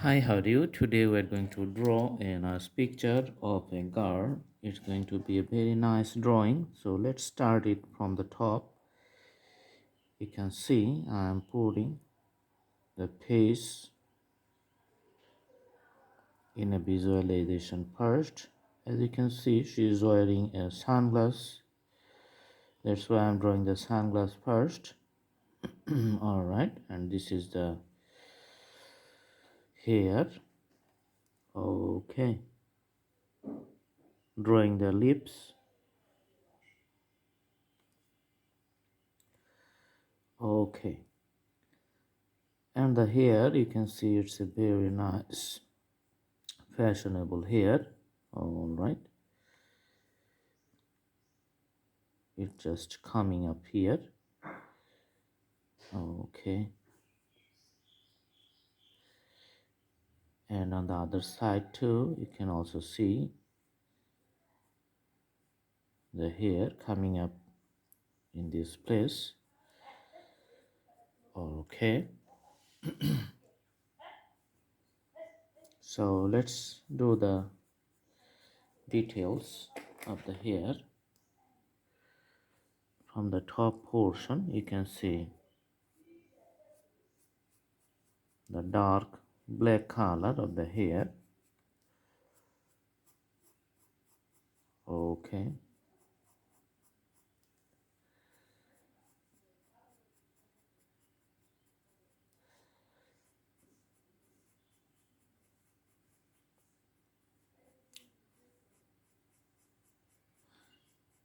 Hi, how are you? Today we're going to draw a nice picture of a girl. It's going to be a very nice drawing. So let's start it from the top. You can see I'm putting the face in a visualization first. As you can see, she is wearing a sunglass. That's why I'm drawing the sunglass first. Alright, and this is the hair. Okay, drawing the lips. Okay, and the hair, you can see it's a very nice fashionable hair. All right, it's just coming up here. Okay, and on the other side too, you can also see the hair coming up in this place. Okay, so let's do the details of the hair. From the top portion, you can see the dark black color of the hair. Okay,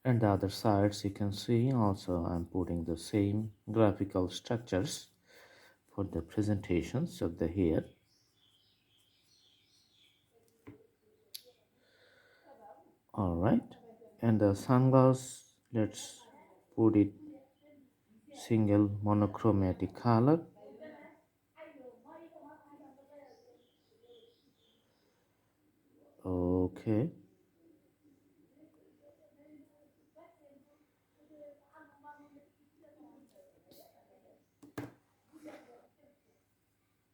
and the other sides, you can see also I'm putting the same graphical structures for the presentations of the hair. All right, and the sunglass, let's put it single monochromatic color. Okay,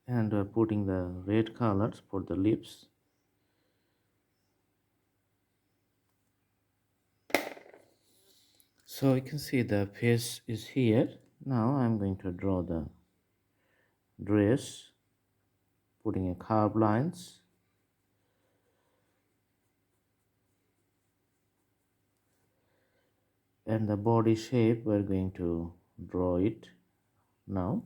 and we're putting the red colors for the lips. So you can see the face is here. Now I'm going to draw the dress, putting a curved lines. And the body shape, we're going to draw it now.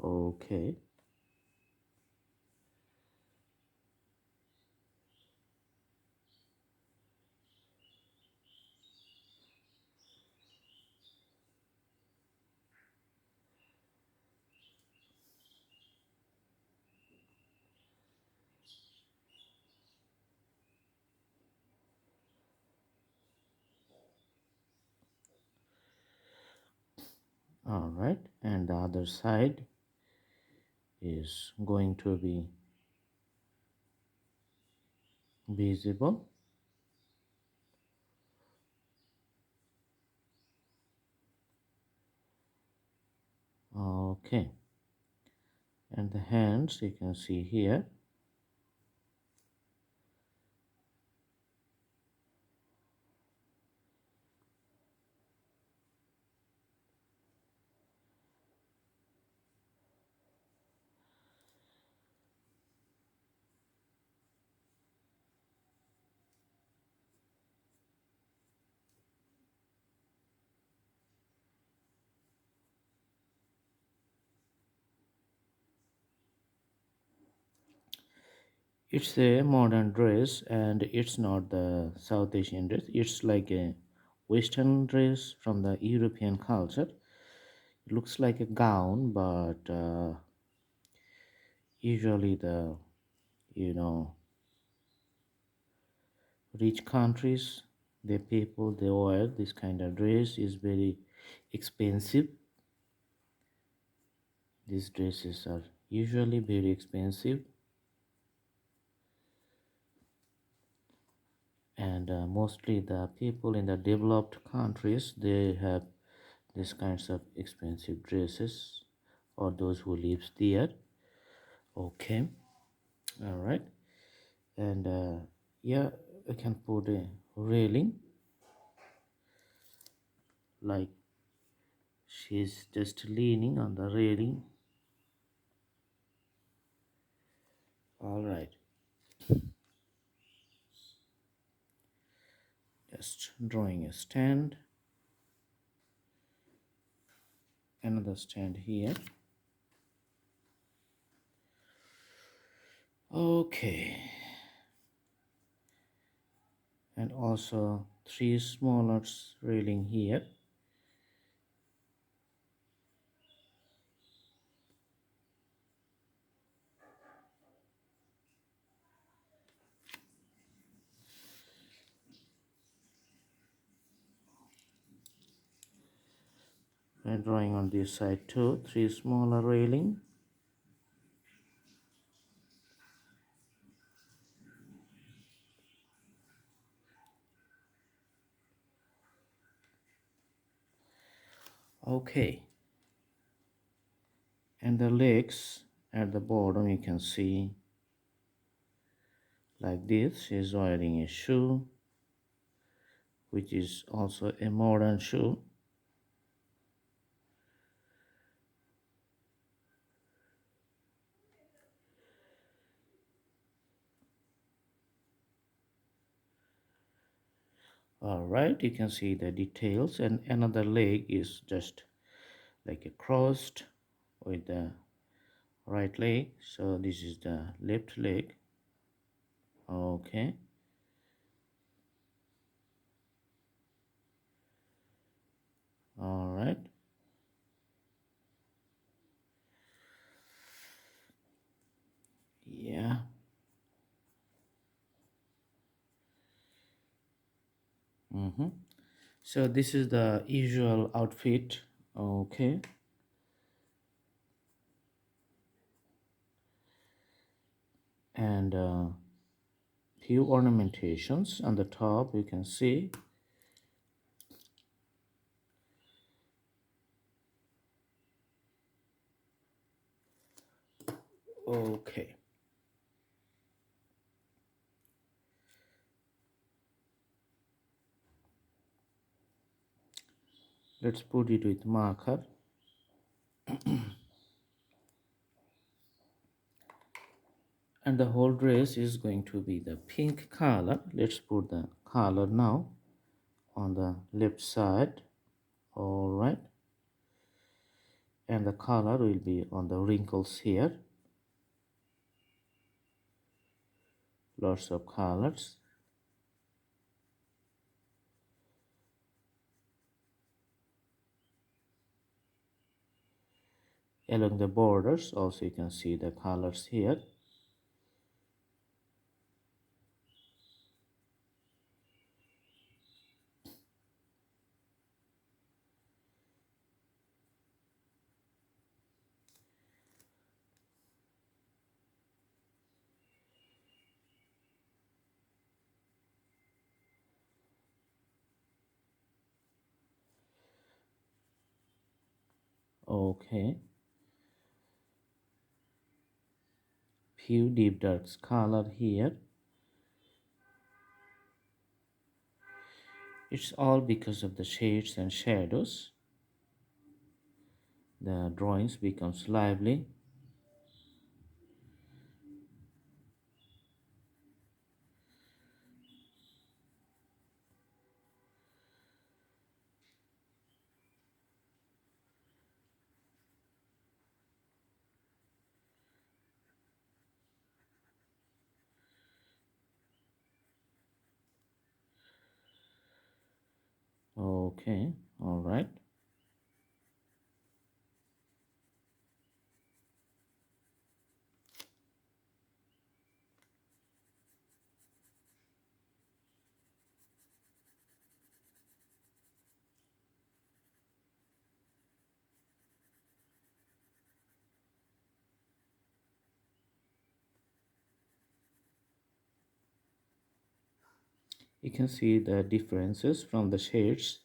Okay, all right, and the other side is going to be visible. Okay, and the hands you can see here. It's a modern dress and it's not the South Asian dress. It's like a Western dress from the European culture. It looks like a gown, but usually the, you know, rich countries, the people, they wear this kind of dress is very expensive. These dresses are usually very expensive. And and mostly the people in the developed countries, they have these kinds of expensive dresses, or those who lives there. Okay, all right. And yeah, I can put a railing, like she's just leaning on the railing. All right, just drawing a stand, another stand here. Okay, and also three smaller railing here. And drawing on this side too, three smaller railing. Okay, and the legs at the bottom you can see like this. She's wearing a shoe, which is also a modern shoe. All right, you can see the details, and another leg is just like a crossed with the right leg. So this is the left leg. Okay, all right. Yeah. So this is the usual outfit. Okay, and few ornamentations on the top you can see. Okay, let's put it with marker. And the whole dress is going to be the pink color. Let's put the color now on the left side. All right, and the color will be on the wrinkles here. Lots of colors. Along the borders also you can see the colors here. Okay, few deep dark color here. It's all because of the shades and shadows. The drawings becomes lively. Okay, all right. You can see the differences from the shades.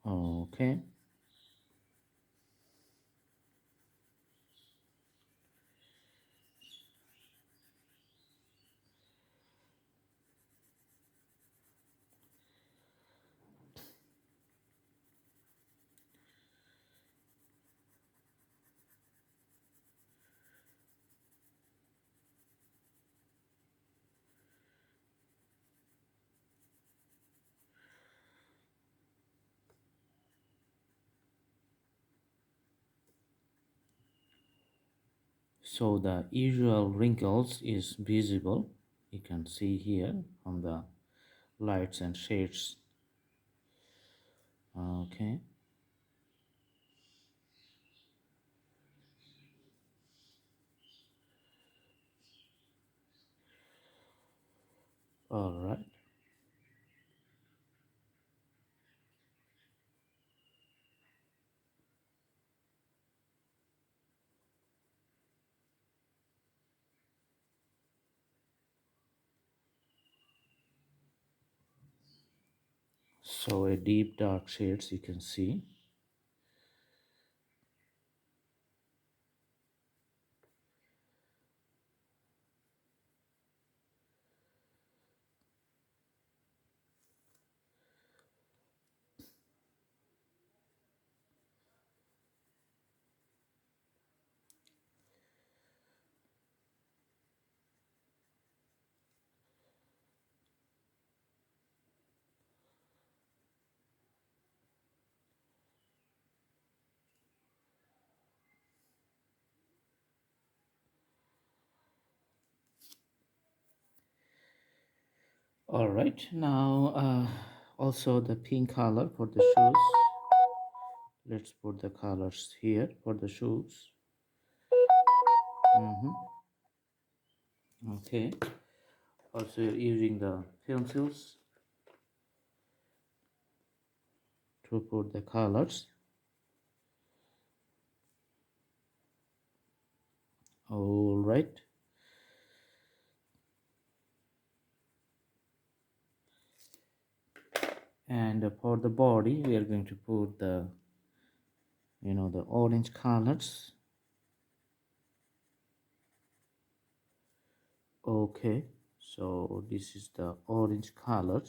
Okay. So the usual wrinkles is visible. You can see here from the lights and shades. Okay. All right. So a deep dark shades you can see. All right. Now also the pink color for the shoes. Let's put the colors here for the shoes. Okay. Also you're using the pencils to put the colors. All right. And for the body we are going to put the the orange colors. Okay, so this is the orange color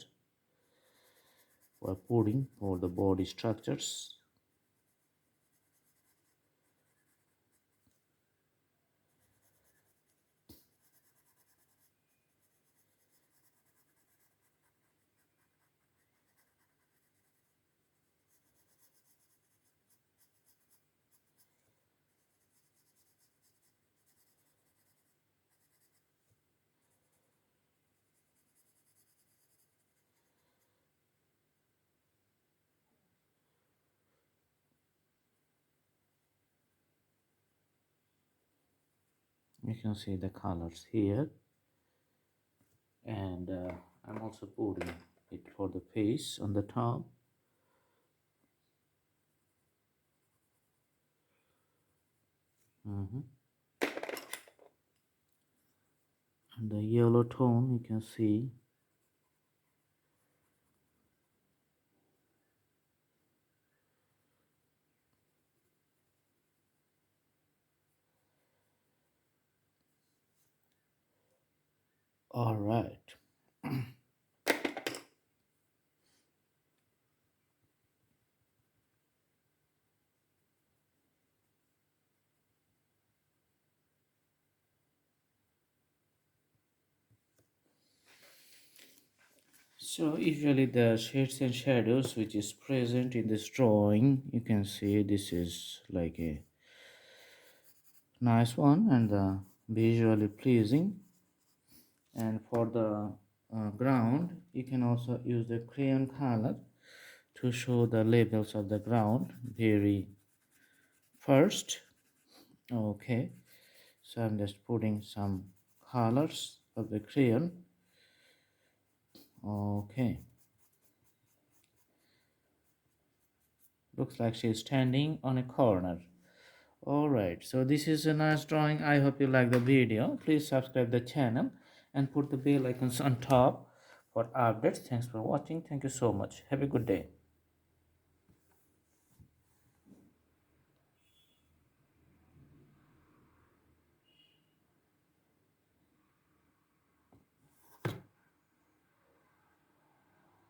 we're putting for the body structures. You can see the colors here, and I'm also putting it for the face on the top. And the yellow tone you can see. All right. So usually the shades and shadows which is present in this drawing, you can see this is like a nice one and visually pleasing. And for the ground you can also use the crayon color to show the labels of the ground very first. Okay, so I'm just putting some colors of the crayon. Okay, looks like she's standing on a corner. All right, so this is a nice drawing. I hope you like the video. Please subscribe the channel and put the bell icons on top for updates. Thanks for watching. Thank you so much. Have a good day.